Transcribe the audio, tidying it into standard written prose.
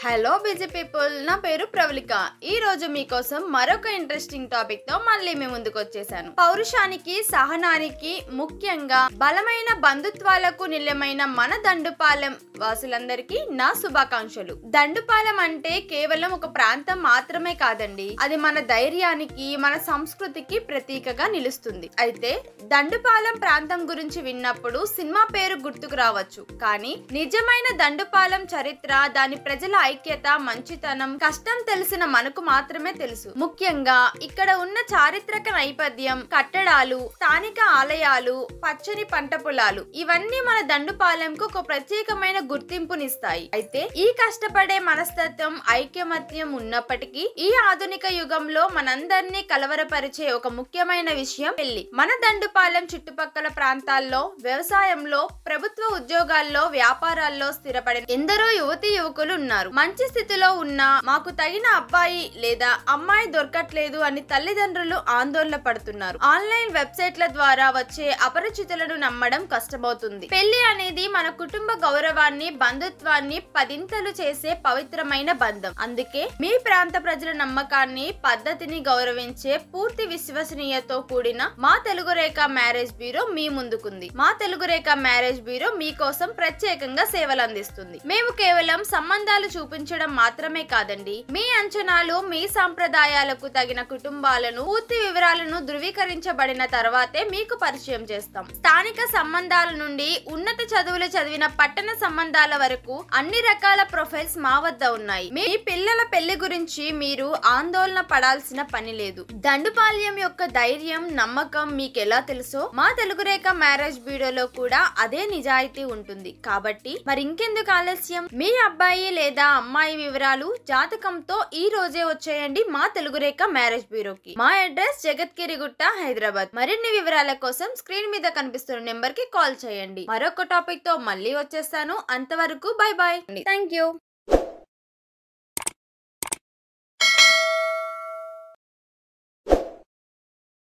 Hello busy people, నా పేరు ప్రవళిక. ఈ రోజు మీకోసం మరొక ఇంట్రెస్టింగ్ టాపిక్ తో మళ్ళీ మీ ముందుకు వచ్చేసాను. పౌరుషానికి, సహనానికి, ముఖ్యంగా బలమైన బంధుత్వాలకు నిలయమైన మన దండుపాలెం వాసులందరికీ నా శుభాకాంక్షలు. దండుపాలెం అంటే కేవలం ఒక ప్రాంతం మాత్రమే కాదండి, అది మన ధైర్యానికి, మన సంస్కృతికి ప్రతీకగా నిలుస్తుంది. అయితే దండుపాలెం ప్రాంతం గురించి విన్నప్పుడు సినిమా పేరు గుర్తుకు రావచ్చు, కానీ నిజమైన దండుపాలెం చరిత్ర, దాని ప్రజల ఐక్యత, మంచితనం, కష్టం తెలిసిన మనకు మాత్రమే తెలుసు. ముఖ్యంగా ఇక్కడ ఉన్న చారిత్రక నేపథ్యం, కట్టడాలు, స్థానిక ఆలయాలు, పచ్చని పంట పొలాలు, ఇవన్నీ మన దండుపాలెంకు ఒక ప్రత్యేకమైన గుర్తింపునిస్తాయి. అయితే ఈ కష్టపడే మనస్తత్వం, ఐకమత్యం ఉన్నప్పటికీ ఈ ఆధునిక యుగంలో మనందరినీ కలవరపరిచే ఒక ముఖ్యమైన విషయం పెళ్లి. మన దండుపాలెం చుట్టుపక్కల ప్రాంతాల్లో వ్యవసాయంలో, ప్రభుత్వ ఉద్యోగాల్లో, వ్యాపారాల్లో స్థిరపడిన ఎందరో యువతీ యువకులు ఉన్నారు. మంచి స్థితిలో ఉన్న మాకు తగిన అబ్బాయి లేదా అమ్మాయి దొరకట్లేదు అని తల్లిదండ్రులు ఆందోళన పడుతున్నారు. ఆన్లైన్ వెబ్సైట్ల ద్వారా వచ్చే అపరిచితులను నమ్మడం కష్టమవుతుంది. పెళ్లి అనేది మన కుటుంబ గౌరవాన్ని, బంధుత్వాన్ని పదింతలు చేసే పవిత్రమైన బంధం. అందుకే మీ ప్రాంత ప్రజల నమ్మకాన్ని, పద్ధతిని గౌరవించే పూర్తి విశ్వసనీయతో కూడిన మా తెలుగు రేఖ మ్యారేజ్ బ్యూరో మీ ముందుకుంది. మా తెలుగు రేఖ మ్యారేజ్ బ్యూరో మీకోసం ప్రత్యేకంగా సేవలు అందిస్తుంది. మేము కేవలం సంబంధాలు చూపించడం మాత్రమే కాదండి, మీ అంచనాలు, మీ సంప్రదాయాలకు తగిన కుటుంబాలను, పూర్తి వివరాలను ధృవీకరించబడిన తర్వాతే మీకు పరిచయం చేస్తాం. స్థానిక సంబంధాల నుండి ఉన్నత చదువులు చదివిన పట్టణ సంబంధాల వరకు అన్ని రకాల ప్రొఫైల్స్ మా వద్ద ఉన్నాయి. మీ పిల్లల పెళ్లి గురించి మీరు ఆందోళన పడాల్సిన పని లేదు. దండుపాలెం యొక్క ధైర్యం, నమ్మకం మీకు ఎలా తెలుసో మా తెలుగు రేఖ మ్యారేజ్ బ్యూరోలో కూడా అదే నిజాయితీ ఉంటుంది. కాబట్టి మరి ఇంకెందుకు ఆలస్యం? మీ అబ్బాయి లేదా అమ్మాయి వివరాలు, జాతకంతో ఈ రోజే వచ్చేయండి మా తెలుగు రేఖ మ్యారేజ్ బ్యూరోకి. మా అడ్రస్ జగత్గిరిగుట్ట, హైదరాబాద్. మరిన్ని వివరాల కోసం స్క్రీన్ మీద కనిపిస్తున్న నెంబర్ కి కాల్ చేయండి. మరొక టాపిక్ తో మళ్ళీ వచ్చేస్తాను. అంతవరకు బై బాయ్. Thank you.